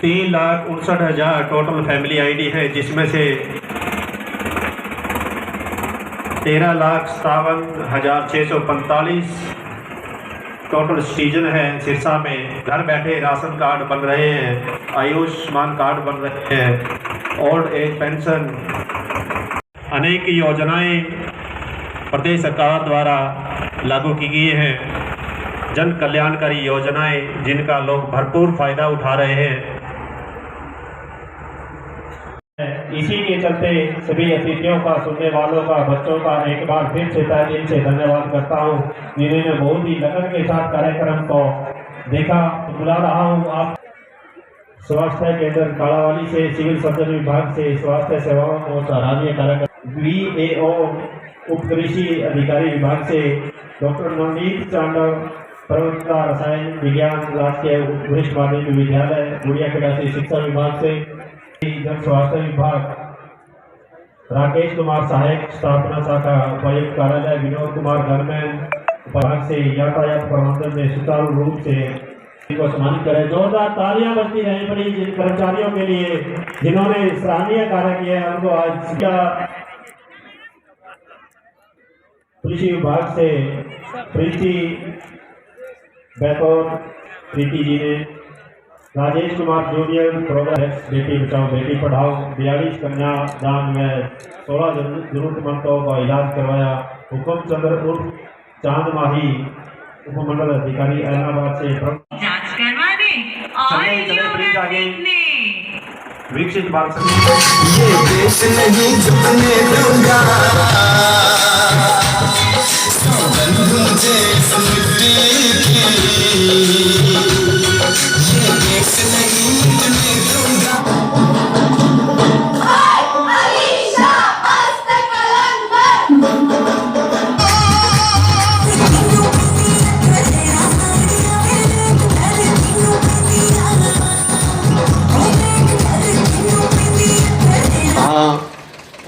3,59,000 total family ID है, जिसमें से 13,57,645 टोटल सिटीजन है सिरसा में। घर बैठे राशन कार्ड बन रहे हैं, आयुष्मान कार्ड बन रहे हैं, ओल्ड एज पेंशन, अनेक योजनाएं प्रदेश सरकार द्वारा लागू की गई हैं, जन कल्याणकारी योजनाएं जिनका लोग भरपूर फायदा उठा रहे हैं। इसी के चलते सभी अतिथियों का, सुनने वालों का, बच्चों का एक बार फिर से तहे दिल से धन्यवाद करता हूँ, जिन्होंने बहुत ही लगन के साथ कार्यक्रम को देखा। बुला रहा हूँ आप स्वास्थ्य केंद्र कालावाली से, सिविल सर्जन विभाग से, स्वास्थ्य सेवाओं को सराहनीय कार्यक्रम VAO उप कृषि अधिकारी विभाग से डॉक्टर नवनीत चांडव, प्रवक्ता रसायन विज्ञान राजकीय वरिष्ठ माध्यमिक विद्यालय गुड़ियाखेड़ा से, शिक्षा विभाग से जन स्वास्थ्य विभाग राकेश कुमार सहायक स्थापना शाखा उपायुक्त कार्यालय विनोद कुमार गवर्नमेंट विभाग से यातायात प्रबंधन में सुचारू रूप से इनको सम्मानित करें। जोरदार तालियां बजती रहें बड़ी जिन कर्मचारियों के लिए जिन्होंने सराहनीय कार्य किया है, उनको आज कृषि विभाग से प्रीति बैतौर प्रीति जी ने, राजेश कुमार जूनियर प्रोग्राम बेटी बचाओ बेटी पढ़ाओ 42 कन्या दान में 16 जरूरतमंदों का इलाज करवाया। हुकुम चंद्र उर्फ चांद माही उपमंडल अधिकारी ऐलनाबाद से जांच करवा दे और विकसित भारत ये देश नहीं झुकने दूंगा, सौगंध मुझे इस मिट्टी की, ये देश नहीं मिटने दूंगा।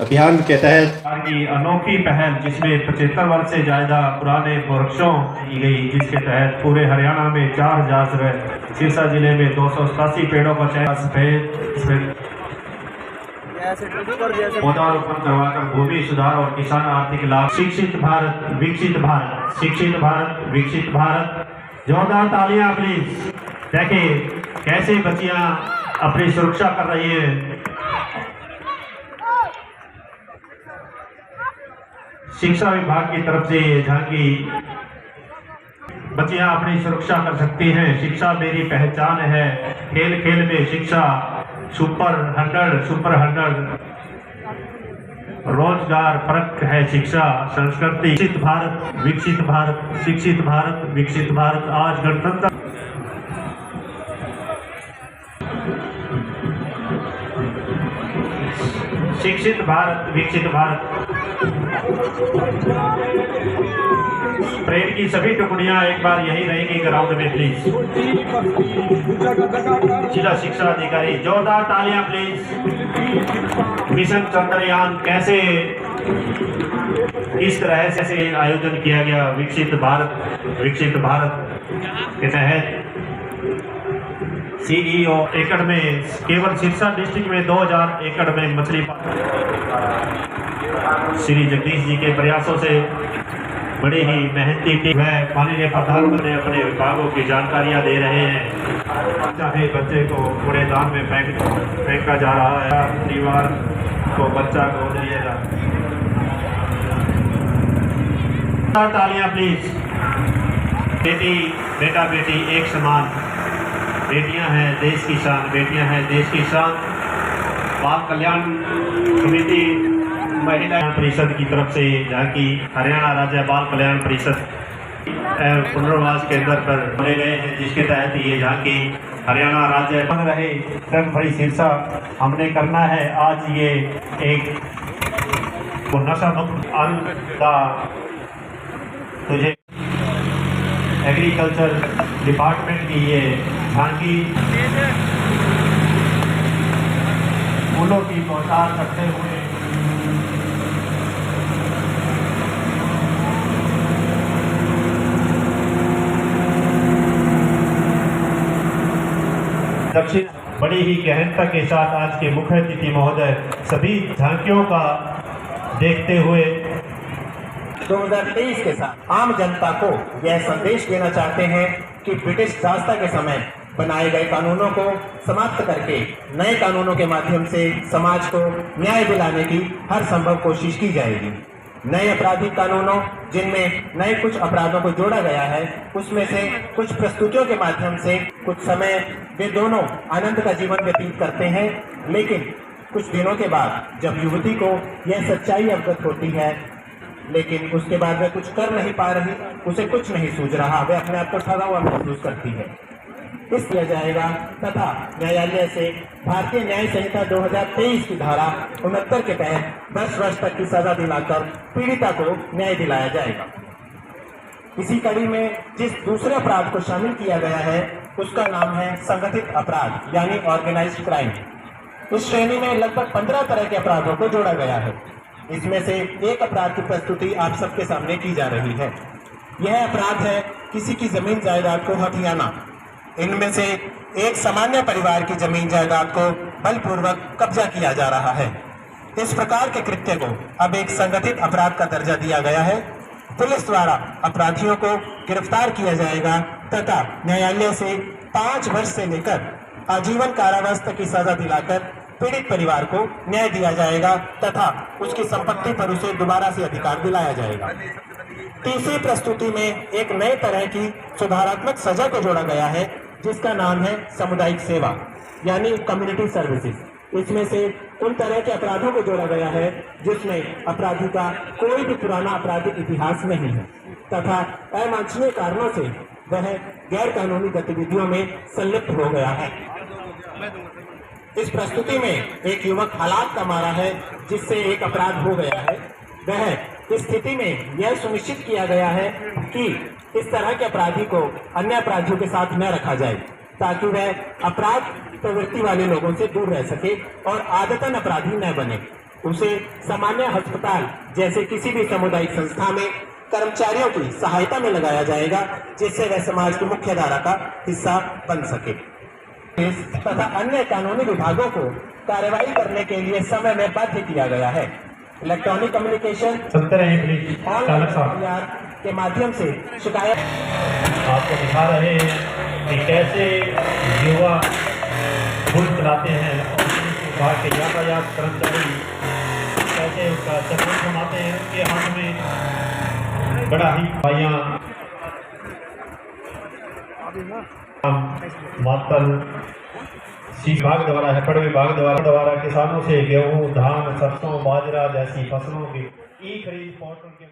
अभियान के तहत की अनोखी पहल, जिसमें 75 वर्ष से ज्यादा पुराने वृक्षों की गई, जिसके तहत पूरे हरियाणा में 4,000 से, सिरसा जिले में 287 पेड़ों का चयन सफेद पौधारोपण करवाकर भूमि सुधार और किसान आर्थिक लाभ। शिक्षित भारत विकसित भारत, शिक्षित भारत विकसित भारत। जोरदार तालियां प्लीज। देखिए कैसे बच्चियां अपनी सुरक्षा कर रही है। शिक्षा विभाग की तरफ से झांकी, बच्चियां अपनी सुरक्षा कर सकती हैं। शिक्षा मेरी पहचान है, खेल खेल में शिक्षा, सुपर 100 रोजगार परक है शिक्षा, संस्कृति। शिक्षित भारत विकसित भारत, शिक्षित भारत विकसित भारत। आज गणतंत्र शिक्षित भारत विकसित भारत। परेड की सभी टुकड़ियां एक बार यही रहेंगी ग्राउंड में प्लीज। जिला शिक्षा अधिकारी, जोरदार तालियां प्लीज। मिशन चंद्रयान कैसे इस तरह से आयोजन किया गया विकसित भारत के तहत। CEO एकड़ में केवल सिरसा डिस्ट्रिक्ट में 2000 एकड़ में मछली श्री जगदीश जी के प्रयासों से बड़ी ही मेहनती टीम है। माननीय प्रधानमंत्री अपने विभागों की जानकारियां दे रहे हैं। चाहे बच्चे को कूड़ेदान में फेंका जा रहा है, परिवार को बच्चा गोद लिएगा। तालियां प्लीज। बेटी बेटा बेटी एक समान, बेटियां हैं देश की शान, बेटियां हैं देश की शान। बाल कल्याण समिति महिला परिषद की तरफ से झांकी, हरियाणा राज्य बाल कल्याण परिषद पुनर्वास केंद्र पर बनाए गए हैं, जिसके तहत ये झांकी हरियाणा राज्य बन रहे रंग भरी सिरसा हमने करना है। आज ये एक नशा मुक्त तुझे एग्रीकल्चर डिपार्टमेंट की ये झांकी फूलों की पहुंचान करते हुए दक्षिण बड़ी ही गहनता के साथ आज के मुख्य अतिथि महोदय सभी झांकियों का देखते हुए 2023 के साथ आम जनता को यह संदेश देना चाहते हैं कि ब्रिटिश शासता के समय बनाए गए कानूनों को समाप्त करके नए कानूनों के माध्यम से समाज को न्याय दिलाने की हर संभव कोशिश की जाएगी। नए आपराधिक कानूनों जिनमें नए कुछ अपराधों को जोड़ा गया है, उसमें से कुछ प्रस्तुतियों के माध्यम से कुछ समय वे दोनों आनंद का जीवन व्यतीत करते हैं, लेकिन कुछ दिनों के बाद जब युवती को यह सच्चाई अवगत होती है, लेकिन उसके बाद वह कुछ कर नहीं पा रही, उसे कुछ नहीं सूझ रहा, वह अपने आप को ठगा हुआ महसूस करती है। इस किया जाएगा तथा न्यायालय से भारतीय न्याय संहिता 2023 की धारा 69 के तहत 10 वर्ष तक की सजा दिलाकर पीड़िता को न्याय दिलाया जाएगा। इसी कड़ी में जिस दूसरे अपराध को शामिल किया गया है उसका नाम है संगठित अपराध यानी ऑर्गेनाइज्ड क्राइम। इस श्रेणी में लगभग 15 तरह के अपराधों को जोड़ा गया है। इसमें से एक अपराध की प्रस्तुति आप सबके सामने की जा रही है। यह अपराध है किसी की जमीन जायदाद को हथियाना। इनमें से एक सामान्य परिवार की जमीन जायदाद को बलपूर्वक कब्जा किया जा रहा है। इस प्रकार के कृत्य को अब एक संगठित अपराध का दर्जा दिया गया है। पुलिस द्वारा अपराधियों को गिरफ्तार किया जाएगा तथा न्यायालय से 5 वर्ष से लेकर आजीवन कारावास तक की सजा दिलाकर पीड़ित परिवार को न्याय दिया जाएगा तथा उसकी संपत्ति पर उसे दोबारा से अधिकार दिलाया जाएगा। तीसरी प्रस्तुति में एक नए तरह की सुधारात्मक सजा को जोड़ा गया है जिसका नाम है सामुदायिक सेवा यानी कम्युनिटी सर्विसेज। इसमें से उन तरह के अपराधों को जोड़ा गया है जिसमें अपराधी का कोई भी पुराना आपराधिक इतिहास नहीं है तथा अवांछनीय कारणों से वह गैर कानूनी गतिविधियों में संलिप्त हो गया है। इस प्रस्तुति में एक युवक हालात का मारा है जिससे एक अपराध हो गया है। वह इस स्थिति में यह सुनिश्चित किया गया है कि इस तरह के अपराधी को अन्य अपराधियों के साथ न रखा जाए ताकि वह अपराध प्रवृत्ति वाले लोगों से दूर रह सके और आदतन अपराधी न बने। उसे सामान्य अस्पताल जैसे किसी भी सामुदायिक संस्था में कर्मचारियों की सहायता में लगाया जाएगा जिससे वह समाज की मुख्य धारा का हिस्सा बन सके। तथा अन्य कानूनी विभागों को कार्रवाई करने के लिए समय में बाध्य किया गया है। इलेक्ट्रॉनिक कम्युनिकेशन के माध्यम से शिकायत आपको दिखा रहे हैं कि कैसे युवा बुल चलाते हैं और विभाग के यातायात कर्मचारी कैसे उसका चक्कर घुमाते हैं। उनके हाथ में बड़ा ही भाइयाँ मातल विभाग द्वारा हेपड़ विभाग द्वारा किसानों से गेहूं, धान, सरसों, बाजरा जैसी फसलों की ई खरीद पोर्टल के